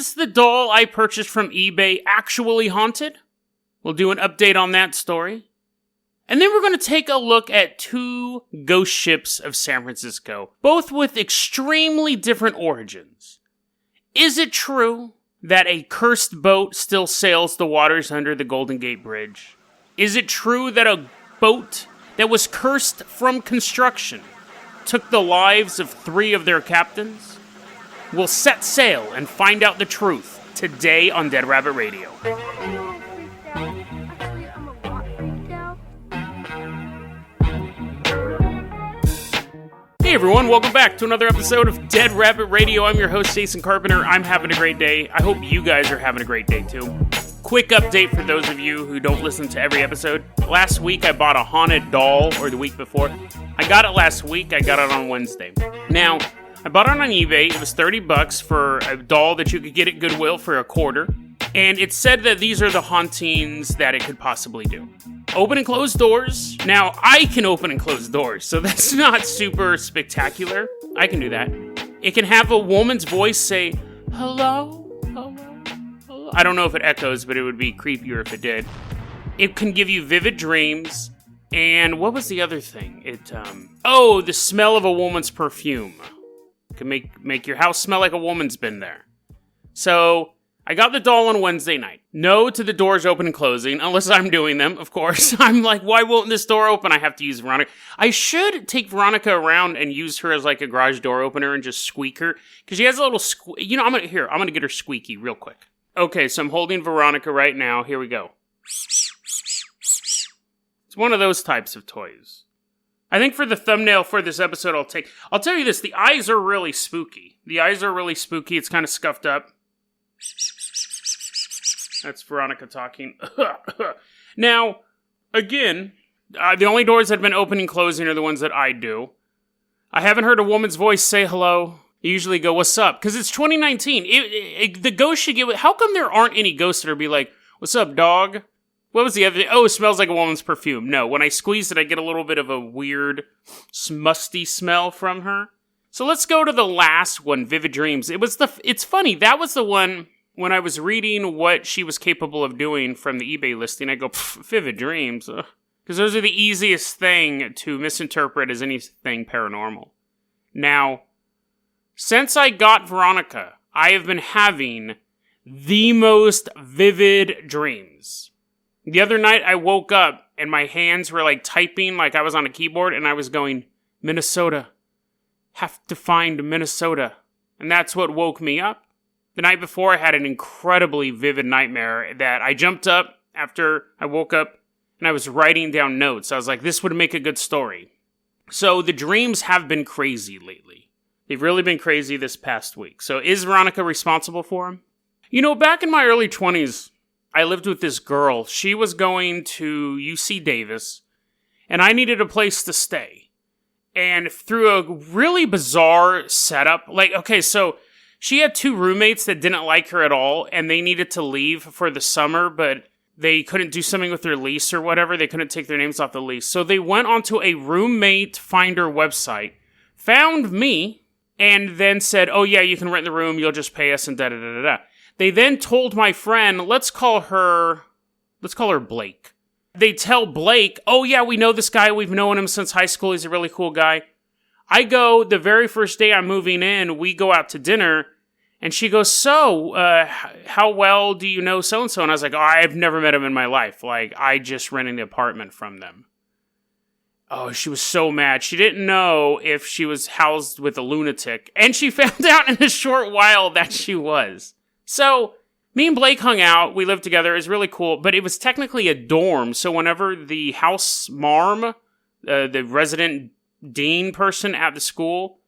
Is the doll I purchased from eBay actually haunted? We'll do an update on that story. And then we're going to take a look at 2 ghost ships of San Francisco, both with extremely different origins. Is it true that a cursed boat still sails the waters under the Golden Gate Bridge? Is it true that a boat that was cursed from construction took the lives of 3 of their captains? We'll set sail and find out the truth today on Dead Rabbit Radio. Hey everyone, welcome back to another episode of Dead Rabbit Radio. I'm your host, Jason Carpenter. I'm having a great day. I hope you guys are having a great day too. Quick update for those of you who don't listen to every episode. Last week I bought a haunted doll, or the week before. I got it last week. I got it on Wednesday. Now, I bought it on eBay. It was $30 for a doll that you could get at Goodwill for a quarter. And it said that these are the hauntings that it could possibly do. Open and close doors. Now, I can open and close doors, so that's not super spectacular. I can do that. It can have a woman's voice say, hello, hello, hello. I don't know if it echoes, but it would be creepier if it did. It can give you vivid dreams. And what was the other thing? The smell of a woman's perfume. It can make your house smell like a woman's been there. So, I got the doll on Wednesday night. No to the doors open and closing, unless I'm doing them, of course. I'm like, why won't this door open? I have to use Veronica. I should take Veronica around and use her as like a garage door opener and just squeak her. Because she has a little I'm going to get her squeaky real quick. Okay, so I'm holding Veronica right now. Here we go. It's one of those types of toys. I think for the thumbnail for this episode, I'll tell you this, the eyes are really spooky. It's kind of scuffed up. That's Veronica talking. Now, again, the only doors that have been opening and closing are the ones that I do. I haven't heard a woman's voice say hello. You usually go, what's up? Because it's 2019. The ghost should get... How come there aren't any ghosts that are be like, what's up, dog? What was the other thing? Oh, it smells like a woman's perfume. No, when I squeeze it, I get a little bit of a weird, musty smell from her. So let's go to the last one, Vivid Dreams. It's funny, that was the one, when I was reading what she was capable of doing from the eBay listing, I go, Vivid Dreams. Because those are the easiest thing to misinterpret as anything paranormal. Now, since I got Veronica, I have been having the most vivid dreams. The other night I woke up and my hands were like typing like I was on a keyboard and I was going, Minnesota. Have to find Minnesota. And that's what woke me up. The night before, I had an incredibly vivid nightmare that I jumped up after I woke up and I was writing down notes. I was like, this would make a good story. So the dreams have been crazy lately. They've really been crazy this past week. So is Veronica responsible for them? You know, back in my early 20s, I lived with this girl. She was going to UC Davis and I needed a place to stay. And through a really bizarre setup, so she had 2 roommates that didn't like her at all, and they needed to leave for the summer, but they couldn't do something with their lease or whatever. They couldn't take their names off the lease. So they went onto a roommate finder website, found me, and then said, oh yeah, you can rent the room, you'll just pay us, and da-da-da-da-da. They then told my friend, let's call her Blake. They tell Blake, oh yeah, we know this guy, we've known him since high school, he's a really cool guy. I go, the very first day I'm moving in, we go out to dinner, and she goes, so, how well do you know so-and-so? And I was like, oh, I've never met him in my life, I just rented the apartment from them. Oh, she was so mad. She didn't know if she was housed with a lunatic, and she found out in a short while that she was. So, me and Blake hung out, we lived together, it was really cool, but it was technically a dorm, so whenever the house marm, the resident dean person at the school,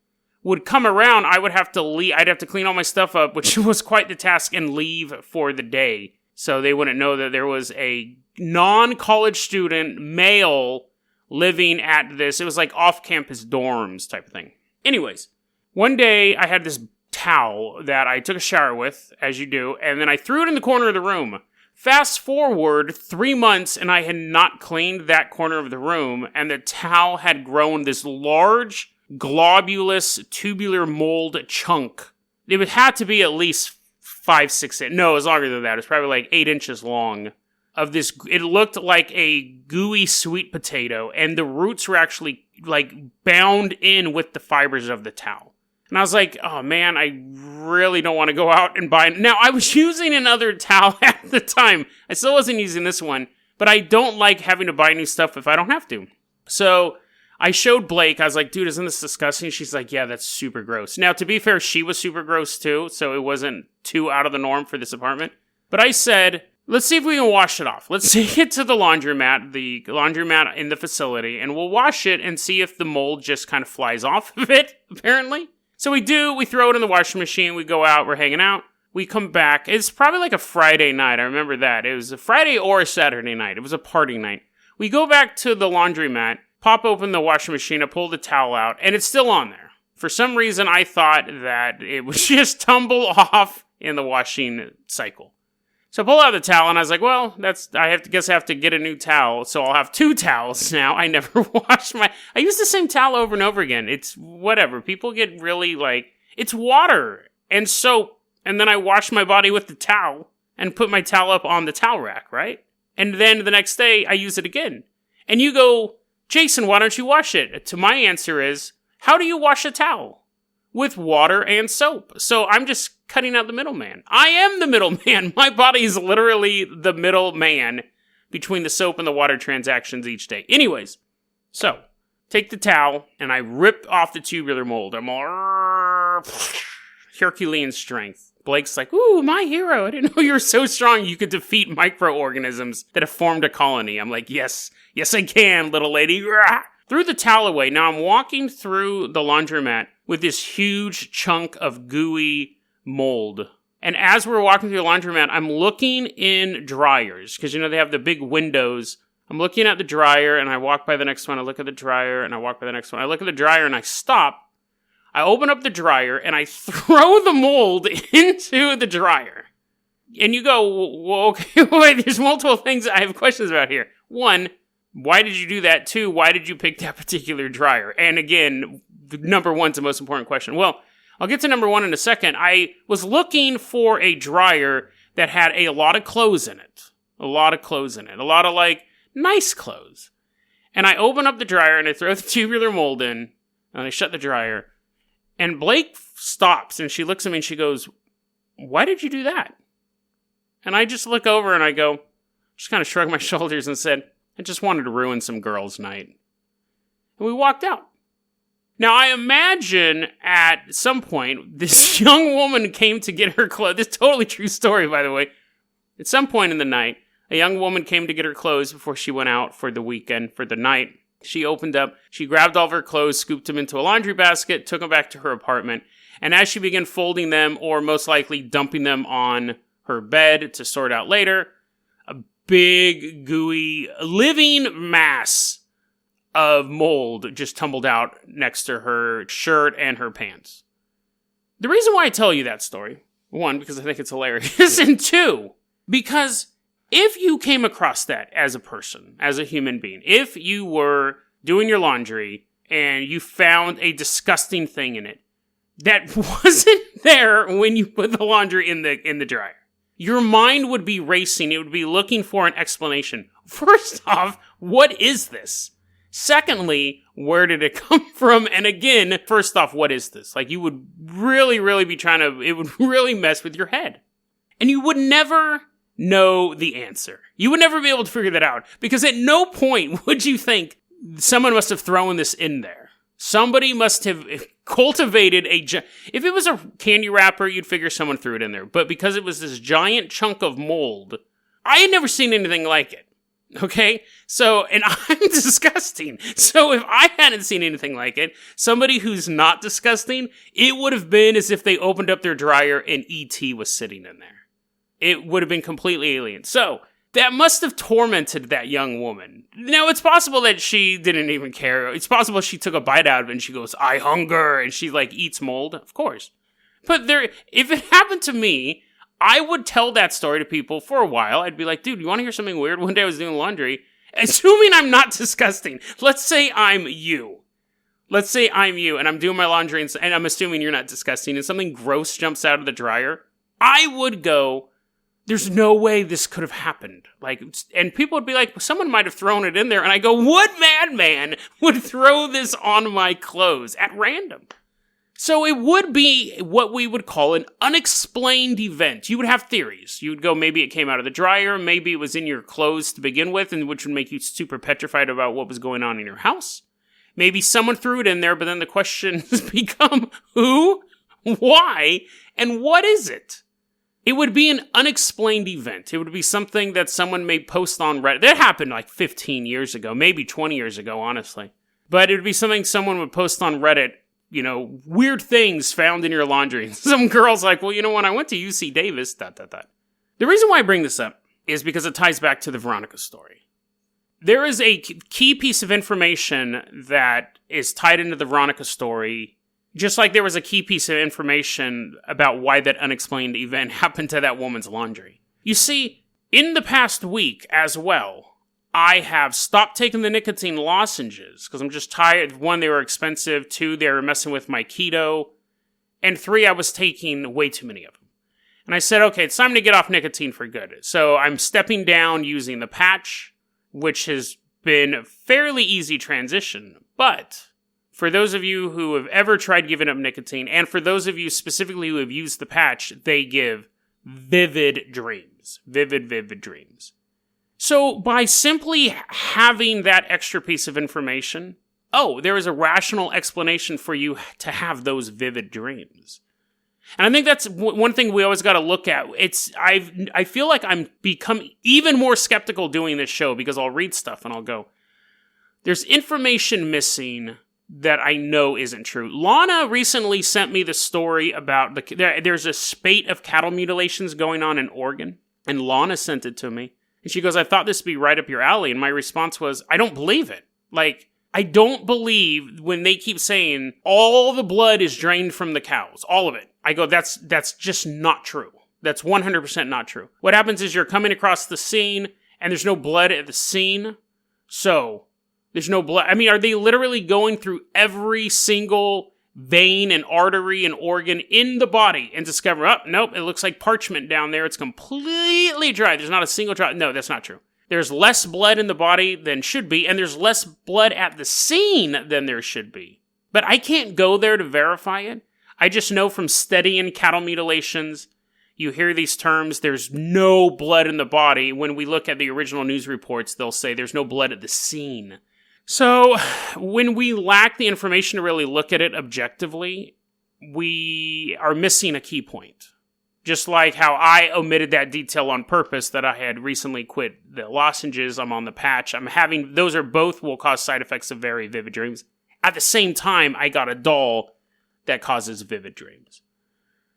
would come around, I would have to leave, I'd have to clean all my stuff up, which was quite the task, and leave for the day, so they wouldn't know that there was a non-college student, male, living at this, it was like off-campus dorms type of thing. Anyways, one day I had this towel that I took a shower with, as you do, and then I threw it in the corner of the room. Fast forward 3 months, and I had not cleaned that corner of the room, and the towel had grown this large, globulous, tubular mold chunk. It would have to be at least 5, 6 inches. No, it was longer than that. It was probably like 8 inches long. Of this, it looked like a gooey sweet potato, and the roots were actually like bound in with the fibers of the towel. And I was like, oh man, I really don't want to go out and buy. Now, I was using another towel at the time. I still wasn't using this one, but I don't like having to buy new stuff if I don't have to. So I showed Blake. I was like, dude, isn't this disgusting? She's like, yeah, that's super gross. Now, to be fair, she was super gross too, so it wasn't too out of the norm for this apartment. But I said, let's see if we can wash it off. Let's take it to the laundromat in the facility, and we'll wash it and see if the mold just kind of flies off of it, apparently. So we do. We throw it in the washing machine. We go out. We're hanging out. We come back. It's probably like a Friday night. I remember that. It was a Friday or a Saturday night. It was a party night. We go back to the laundromat, pop open the washing machine, I pull the towel out, and it's still on there. For some reason, I thought that it would just tumble off in the washing cycle. So I pull out the towel, and I was like, well, I have to get a new towel, so I'll have 2 towels now. I never wash I use the same towel over and over again. It's whatever. People get really, it's water and soap, and then I wash my body with the towel and put my towel up on the towel rack, right? And then the next day, I use it again. And you go, Jason, why don't you wash it? To my answer is, how do you wash a towel? With water and soap. So I'm just cutting out the middleman. I am the middleman. My body is literally the middleman between the soap and the water transactions each day. Anyways, so take the towel and I rip off the tubular mold. I'm all Herculean strength. Blake's like, ooh, my hero. I didn't know you were so strong you could defeat microorganisms that have formed a colony. I'm like, yes, I can, little lady. Threw the towel away. Now I'm walking through the laundromat with this huge chunk of gooey mold. And as we're walking through the laundromat, I'm looking in dryers, because, they have the big windows. I'm looking at the dryer, and I walk by the next one. I look at the dryer, and I walk by the next one. I look at the dryer, and I stop. I open up the dryer, and I throw the mold into the dryer. And you go, well, okay, wait, there's multiple things I have questions about here. 1, why did you do that? 2, why did you pick that particular dryer? And again, number 1's the most important question. Well, I'll get to number 1 in a second. I was looking for a dryer that had a lot of clothes in it. A lot of, nice clothes. And I open up the dryer, and I throw the tubular mold in, and I shut the dryer. And Blake stops, and she looks at me, and she goes, why did you do that? And I just look over, and I go, just kind of shrug my shoulders and said, I just wanted to ruin some girls' night. And we walked out. Now, I imagine at some point, this young woman came to get her clothes. This is a totally true story, by the way. At some point in the night, a young woman came to get her clothes before she went out for the weekend, for the night. She opened up, she grabbed all of her clothes, scooped them into a laundry basket, took them back to her apartment. And as she began folding them, or most likely dumping them on her bed to sort out later, a big, gooey, living mass of mold just tumbled out next to her shirt and her pants. The reason why I tell you that story, 1, because I think it's hilarious, and 2, because if you came across that as a person, as a human being, if you were doing your laundry and you found a disgusting thing in it that wasn't there when you put the laundry in the dryer, your mind would be racing. It would be looking for an explanation. First off, what is this? Secondly, where did it come from? And again, first off, what is this? You would really, really be it would really mess with your head. And you would never know the answer. You would never be able to figure that out, because at no point would you think someone must have thrown this in there. Somebody must have cultivated if it was a candy wrapper, you'd figure someone threw it in there. But because it was this giant chunk of mold, I had never seen anything like it. Okay? So, and I'm disgusting. So if I hadn't seen anything like it, somebody who's not disgusting, it would have been as if they opened up their dryer and E.T. was sitting in there. It would have been completely alien. So, that must have tormented that young woman. Now, it's possible that she didn't even care. It's possible she took a bite out of it and she goes, I hunger, and she, eats mold. Of course. But if it happened to me, I would tell that story to people for a while. I'd be like, dude, you want to hear something weird? One day I was doing laundry, assuming I'm not disgusting. Let's say I'm you. And I'm doing my laundry, and I'm assuming you're not disgusting, and something gross jumps out of the dryer. I would go, there's no way this could have happened. And people would be like, someone might have thrown it in there. And I go, what madman would throw this on my clothes at random? So it would be what we would call an unexplained event. You would have theories. You would go, maybe it came out of the dryer, maybe it was in your clothes to begin with, and which would make you super petrified about what was going on in your house. Maybe someone threw it in there, but then the questions become, who, why, and what is it? It would be an unexplained event. It would be something that someone may post on Reddit. That happened like 15 years ago, maybe 20 years ago, honestly. But it would be something someone would post on Reddit, weird things found in your laundry. Some girl's like, well, when I went to UC Davis, ... The reason why I bring this up is because it ties back to the Veronica story. There is a key piece of information that is tied into the Veronica story, just like there was a key piece of information about why that unexplained event happened to that woman's laundry. You see, in the past week as well, I have stopped taking the nicotine lozenges because I'm just tired. 1, they were expensive. 2, they were messing with my keto. And 3, I was taking way too many of them. And I said, okay, it's time to get off nicotine for good. So I'm stepping down using the patch, which has been a fairly easy transition. But for those of you who have ever tried giving up nicotine, and for those of you specifically who have used the patch, they give vivid dreams. Vivid dreams. So by simply having that extra piece of information, there is a rational explanation for you to have those vivid dreams. And I think that's one thing we always got to look at. I feel like I'm become even more skeptical doing this show because I'll read stuff and I'll go, there's information missing that I know isn't true. Lana recently sent me the story about there's a spate of cattle mutilations going on in Oregon, and Lana sent it to me. And she goes, I thought this would be right up your alley. And my response was, I don't believe it. I don't believe when they keep saying all the blood is drained from the cows. All of it. I go, that's just not true. That's 100% not true. What happens is you're coming across the scene and there's no blood at the scene. So there's no blood. I mean, are they literally going through every single vein and artery and organ in the body and discover, nope, it looks like parchment down there. It's completely dry. There's not a single drop. No, that's not true. There's less blood in the body than should be, and there's less blood at the scene than there should be. But I can't go there to verify it. I just know from studying cattle mutilations, you hear these terms, there's no blood in the body. When we look at the original news reports, they'll say there's no blood at the scene. So, when we lack the information to really look at it objectively, we are missing a key point. Just like how I omitted that detail on purpose that I had recently quit the lozenges, I'm on the patch, those are both will cause side effects of very vivid dreams. At the same time, I got a doll that causes vivid dreams.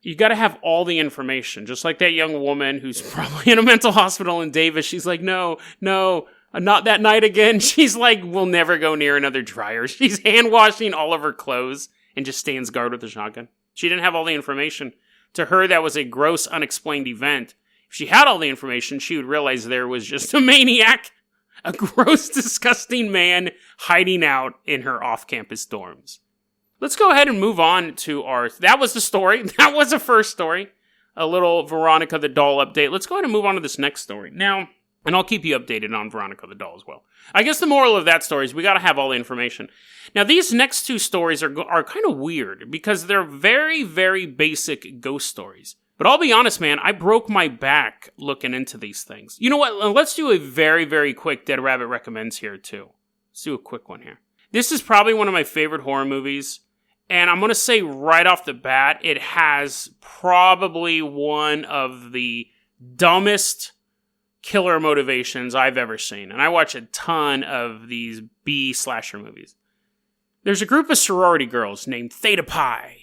You gotta have all the information, just like that young woman who's probably in a mental hospital in Davis. She's like, no, not that night again. She's like, we'll never go near another dryer. She's hand washing all of her clothes and just stands guard with a shotgun. She didn't have all the information. To her, that was a gross, unexplained event. If she had all the information, she would realize there was just a maniac, a gross, disgusting man hiding out in her off-campus dorms. Let's go ahead and move on to that was the story. That was the first story. A little Veronica the doll update. Let's go ahead and move on to this next story. Now, and I'll keep you updated on Veronica the doll as well. I guess the moral of that story is we gotta have all the information. Now, these next two stories are kind of weird because they're very, very basic ghost stories. But I'll be honest, man, I broke my back looking into these things. You know what? Let's do a very, very quick Dead Rabbit Recommends here, too. Let's do a quick one here. This is probably one of my favorite horror movies. And I'm going to say right off the bat, it has probably one of the dumbest killer motivations I've ever seen. And I watch a ton of these B-slasher movies. There's a group of sorority girls named Theta Pi.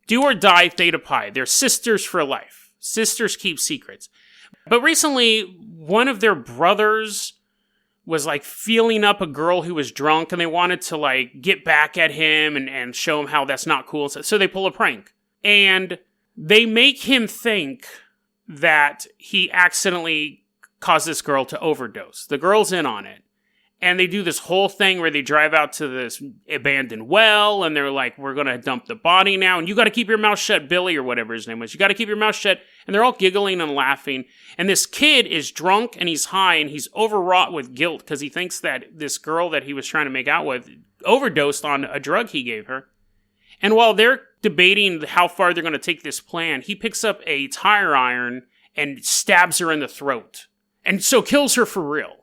Do or die Theta Pi. They're sisters for life. Sisters keep secrets. But recently, one of their brothers was like feeling up a girl who was drunk, and they wanted to like get back at him and show him how that's not cool. So they pull a prank. And they make him think that he accidentally caused this girl to overdose. The girl's in on it. And they do this whole thing where they drive out to this abandoned well, and they're like, we're going to dump the body now, and you got to keep your mouth shut, Billy, or whatever his name was. You got to keep your mouth shut. And they're all giggling and laughing. And this kid is drunk, and he's high, and he's overwrought with guilt because he thinks that this girl that he was trying to make out with overdosed on a drug he gave her. And while they're debating how far they're going to take this plan, he picks up a tire iron and stabs her in the throat. And so kills her for real.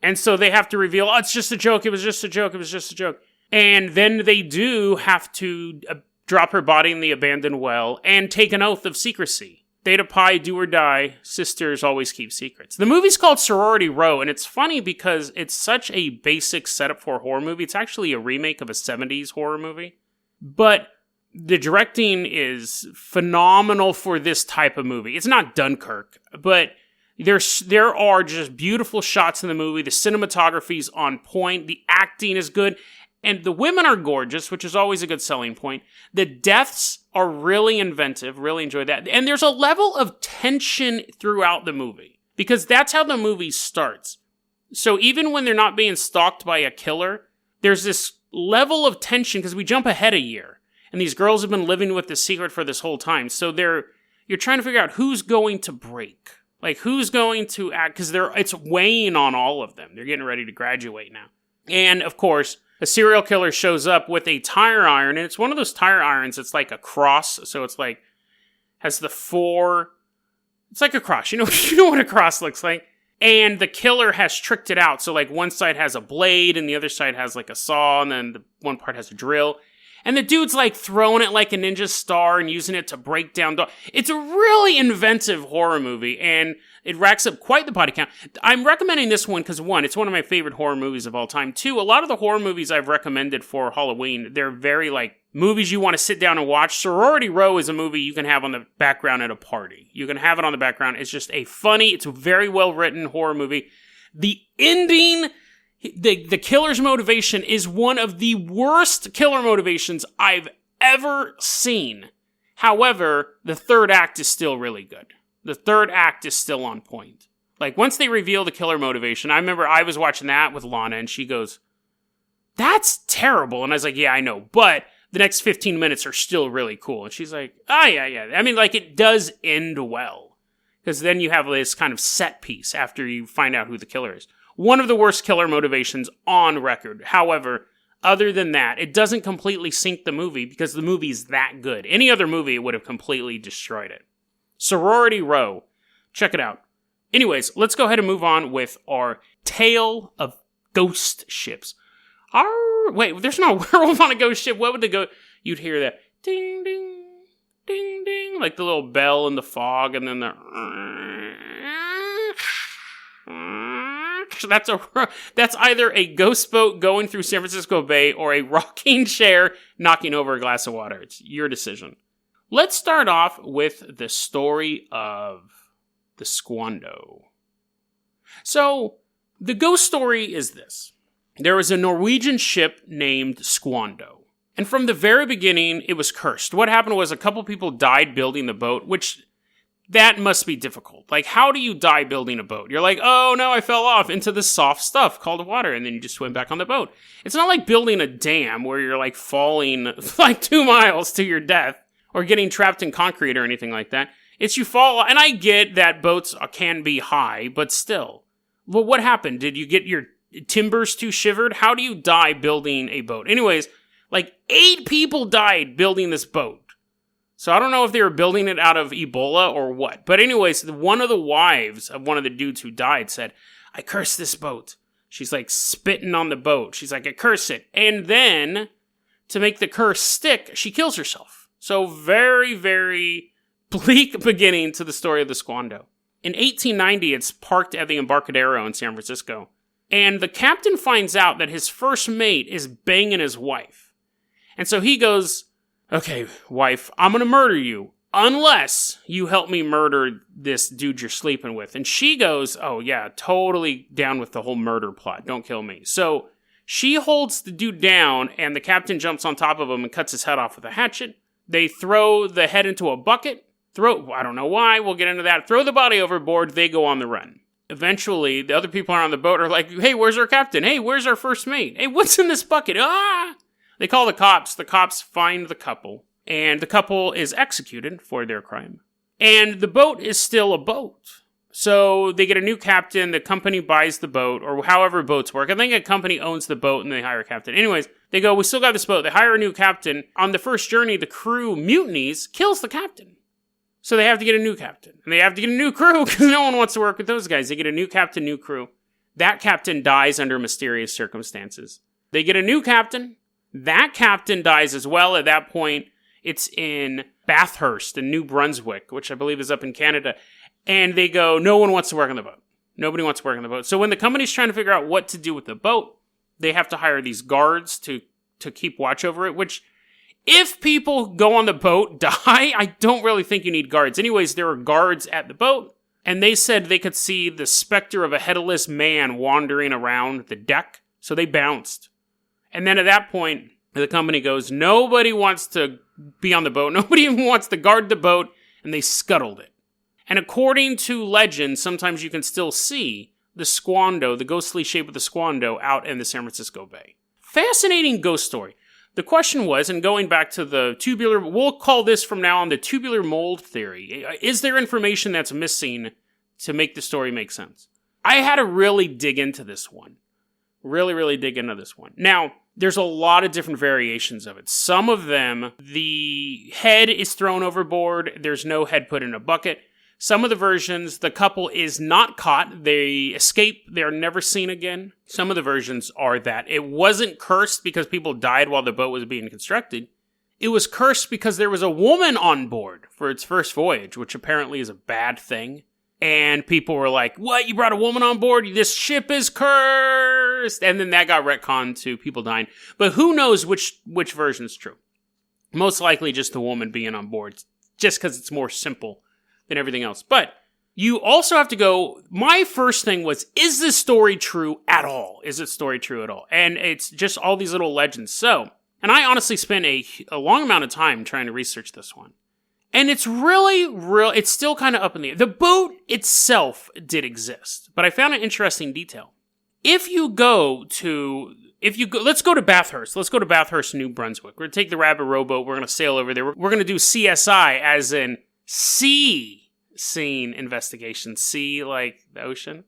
And so they have to reveal, it's just a joke, it was just a joke, it was just a joke. And then they do have to drop her body in the abandoned well and take an oath of secrecy. Theta Pi, do or die, sisters always keep secrets. The movie's called Sorority Row, and it's funny because it's such a basic setup for a horror movie. It's actually a remake of a 70s horror movie. But the directing is phenomenal for this type of movie. It's not Dunkirk, but there are just beautiful shots in the movie. The cinematography's on point. The acting is good. And the women are gorgeous, which is always a good selling point. The deaths are really inventive. Really enjoyed that. And there's a level of tension throughout the movie. Because that's how the movie starts. So even when they're not being stalked by a killer, there's this level of tension because we jump ahead a year. And these girls have been living with the secret for this whole time. So you're trying to figure out who's going to break. Like, who's going to act? Because it's weighing on all of them. They're getting ready to graduate now. And, of course, a serial killer shows up with a tire iron. And it's one of those tire irons. It's like a cross. So it's like, has the four. It's like a cross. You know what a cross looks like? And the killer has tricked it out. So, like, one side has a blade and the other side has, like, a saw. And then the one part has a drill. And the dude's, like, throwing it like a ninja star and using it to break down doors. It's a really inventive horror movie, and it racks up quite the body count. I'm recommending this one because, one, it's one of my favorite horror movies of all time. Two, a lot of the horror movies I've recommended for Halloween, they're very, like, movies you want to sit down and watch. Sorority Row is a movie you can have on the background at a party. You can have it on the background. It's just it's a very well-written horror movie. The ending... The killer's motivation is one of the worst killer motivations I've ever seen. However, the third act is still really good. The third act is still on point. Like, once they reveal the killer motivation, I remember I was watching that with Lana, and she goes, that's terrible. And I was like, yeah, I know. But the next 15 minutes are still really cool. And she's like, oh, yeah. I mean, like, it does end well. Because then you have this kind of set piece after you find out who the killer is. One of the worst killer motivations on record. However, other than that, it doesn't completely sink the movie because the movie's that good. Any other movie would have completely destroyed it. Sorority Row. Check it out. Anyways, let's go ahead and move on with our tale of ghost ships. Wait, there's no werewolf on a ghost ship. What would the go? You'd hear that ding, ding, ding, ding, like the little bell in the fog, and then the... That's either a ghost boat going through San Francisco Bay or a rocking chair knocking over a glass of water. It's your decision. Let's start off with the story of the Squando. So, the ghost story is this. There was a Norwegian ship named Squando. And from the very beginning, it was cursed. What happened was a couple people died building the boat, which... that must be difficult. Like, how do you die building a boat? You're like, oh no, I fell off into this soft stuff called water, and then you just swim back on the boat. It's not like building a dam where you're like falling like 2 miles to your death or getting trapped in concrete or anything like that. It's you fall, and I get that boats can be high, but still. Well, what happened? Did you get your timbers too shivered? How do you die building a boat? Anyways, like 8 people died building this boat. So I don't know if they were building it out of Ebola or what. But anyways, one of the wives of one of the dudes who died said, I curse this boat. She's like spitting on the boat. She's like, I curse it. And then, to make the curse stick, she kills herself. So very, very bleak beginning to the story of the Squando. In 1890, it's parked at the Embarcadero in San Francisco. And the captain finds out that his first mate is banging his wife. And so he goes... okay, wife, I'm gonna murder you unless you help me murder this dude you're sleeping with. And she goes, oh yeah, totally down with the whole murder plot. Don't kill me. So she holds the dude down, and the captain jumps on top of him and cuts his head off with a hatchet. They throw the head into a bucket. I don't know why, we'll get into that. Throw the body overboard, they go on the run. eventually, the other people on the boat are like, hey, where's our captain? Hey, where's our first mate? Hey, what's in this bucket? Ah! They call the cops. The cops find the couple, and the couple is executed for their crime. And the boat is still a boat. So they get a new captain, the company buys the boat, or however boats work. I think a company owns the boat and they hire a captain. Anyways, they go, we still got this boat. They hire a new captain. On the first journey, the crew mutinies, kills the captain. So they have to get a new captain. And they have to get a new crew because no one wants to work with those guys. They get a new captain, new crew. That captain dies under mysterious circumstances. They get a new captain. That captain dies as well. At that point, it's in Bathurst in New Brunswick, which I believe is up in Canada. And they go, no one wants to work on the boat. Nobody wants to work on the boat. So when the company's trying to figure out what to do with the boat, they have to hire these guards to keep watch over it, which, if people go on the boat, die, I don't really think you need guards. Anyways, there were guards at the boat, and they said they could see the specter of a headless man wandering around the deck, so they bounced. And then at that point, the company goes, nobody wants to be on the boat, nobody even wants to guard the boat, and they scuttled it. And according to legend, sometimes you can still see the Squando, the ghostly shape of the Squando, out in the San Francisco Bay. Fascinating ghost story. The question was, and going back to the tubular, we'll call this from now on the tubular mold theory. Is there information that's missing to make the story make sense? I had to really dig into this one. Really dig into this one. Now, there's a lot of different variations of it. Some of them, the head is thrown overboard. There's no head put in a bucket. Some of the versions, the couple is not caught. They escape. They're never seen again. Some of the versions are that it wasn't cursed because people died while the boat was being constructed. It was cursed because there was a woman on board for its first voyage, which apparently is a bad thing. And people were like, what? You brought a woman on board? This ship is cursed. And then that got retconned to people dying. But who knows which version is true? Most likely just the woman being on board, just because it's more simple than everything else. But you also have to go, my first thing was, is this story true at all? Is this story true at all? And it's just all these little legends. So, and I honestly spent a long amount of time trying to research this one. And it's it's still kind of up in the air. The boat itself did exist, but I found an interesting detail. Let's go to Bathurst. Let's go to Bathurst, New Brunswick. We're going to take the Rabbit rowboat. We're going to sail over there. We're going to do CSI, as in sea scene investigation. Sea, like the ocean.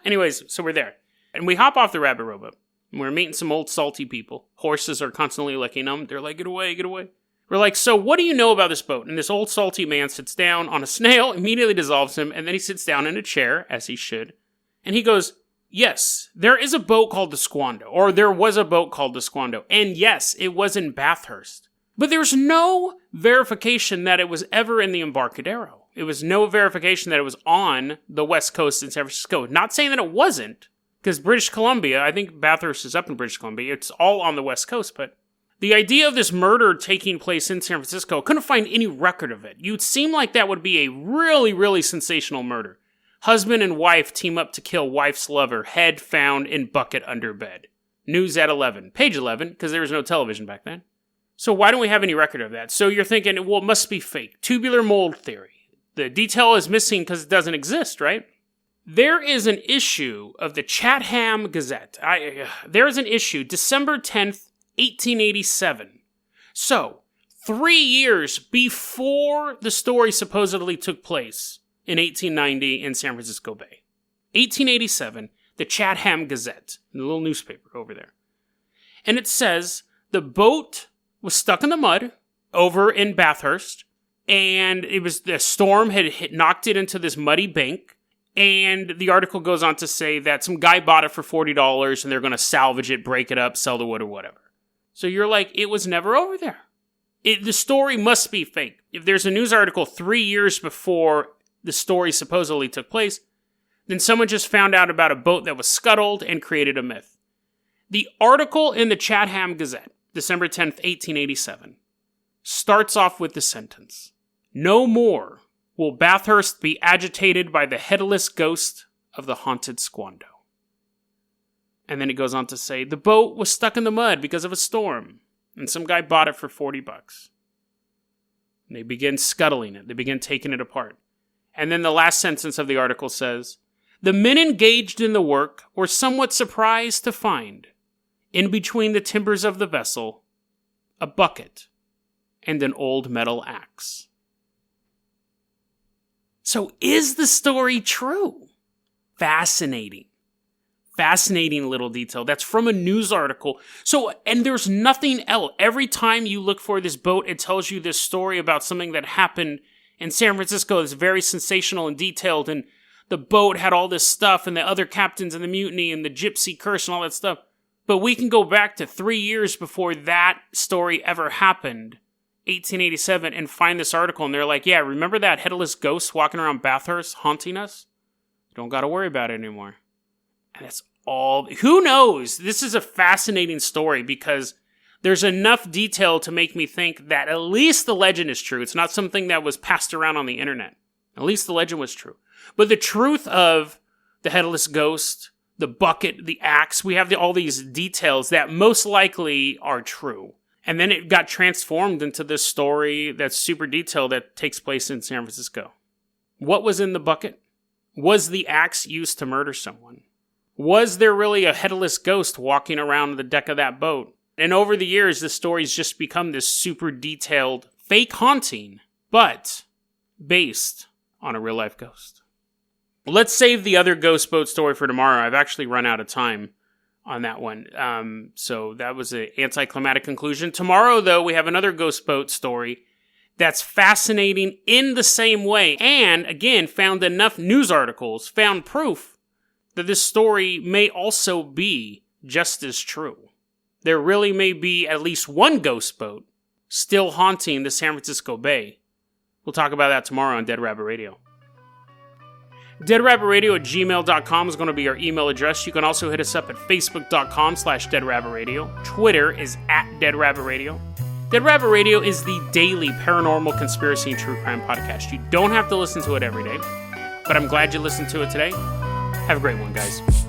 Anyways, so we're there. And we hop off the Rabbit rowboat. And we're meeting some old salty people. Horses are constantly licking them. They're like, get away, get away. We're like, so what do you know about this boat? And this old salty man sits down on a snail, immediately dissolves him, and then he sits down in a chair, as he should. And he goes, yes, there is a boat called the Squando, or there was a boat called the Squando. And yes, it was in Bathurst. But there's no verification that it was ever in the Embarcadero. It was no verification that it was on the West Coast in San Francisco. Not saying that it wasn't, because British Columbia, I think Bathurst is up in British Columbia. It's all on the West Coast, but the idea of this murder taking place in San Francisco, couldn't find any record of it. You'd seem like that would be a really sensational murder. Husband and wife team up to kill wife's lover, head found in bucket under bed. News at 11. Page 11, because there was no television back then. So why don't we have any record of that? So you're thinking, well, it must be fake. Tubular mold theory. The detail is missing because it doesn't exist, right? There is an issue of the Chatham Gazette. There is an issue, December 10th, 1887. So, 3 years before the story supposedly took place in 1890 in San Francisco Bay. 1887, the Chatham Gazette, the little newspaper over there. And it says, the boat was stuck in the mud over in Bathurst, and the storm had knocked it into this muddy bank. And the article goes on to say that some guy bought it for $40 and they're going to salvage it, break it up, sell the wood or whatever. So you're like, it was never over there. The story must be fake. If there's a news article 3 years before the story supposedly took place, then someone just found out about a boat that was scuttled and created a myth. The article in the Chatham Gazette, December 10th, 1887, starts off with the sentence, "No more will Bathurst be agitated by the headless ghost of the haunted Squando." And then it goes on to say, the boat was stuck in the mud because of a storm, and some guy bought it for $40. And they begin scuttling it. They begin taking it apart. And then the last sentence of the article says, The men engaged in the work were somewhat surprised to find, in between the timbers of the vessel, a bucket and an old metal axe. So is the story true? Fascinating. Fascinating little detail. That's from a news article. So, and there's nothing else. Every time you look for this boat, it tells you this story about something that happened in San Francisco that's very sensational and detailed, and the boat had all this stuff, and the other captains and the mutiny and the gypsy curse and all that stuff. But we can go back to 3 years before that story ever happened, 1887, and find this article, and they're like, yeah, remember that headless ghost walking around Bathurst haunting us? Don't gotta worry about it anymore. And that's all. Who knows? This is a fascinating story because there's enough detail to make me think that at least the legend is true. It's not something that was passed around on the internet. At least the legend was true. But the truth of the headless ghost, the bucket, the axe, we have all these details that most likely are true. And then it got transformed into this story that's super detailed that takes place in San Francisco. What was in the bucket? Was the axe used to murder someone? Was there really a headless ghost walking around the deck of that boat? And over the years, the story's just become this super detailed fake haunting, but based on a real-life ghost. Well, let's save the other ghost boat story for tomorrow. I've actually run out of time on that one. So that was an anticlimactic conclusion. Tomorrow, though, we have another ghost boat story that's fascinating in the same way. And, again, found enough news articles, found proof that this story may also be just as true. There really may be at least one ghost boat still haunting the San Francisco Bay. We'll talk about that tomorrow on Dead Rabbit Radio. DeadRabbitRadio@gmail.com is going to be our email address. You can also hit us up at Facebook.com/DeadRabbitRadio. Twitter is @DeadRabbitRadio. Dead Rabbit Radio is the daily paranormal conspiracy and true crime podcast. You don't have to listen to it every day, but I'm glad you listened to it today. Have a great one, guys.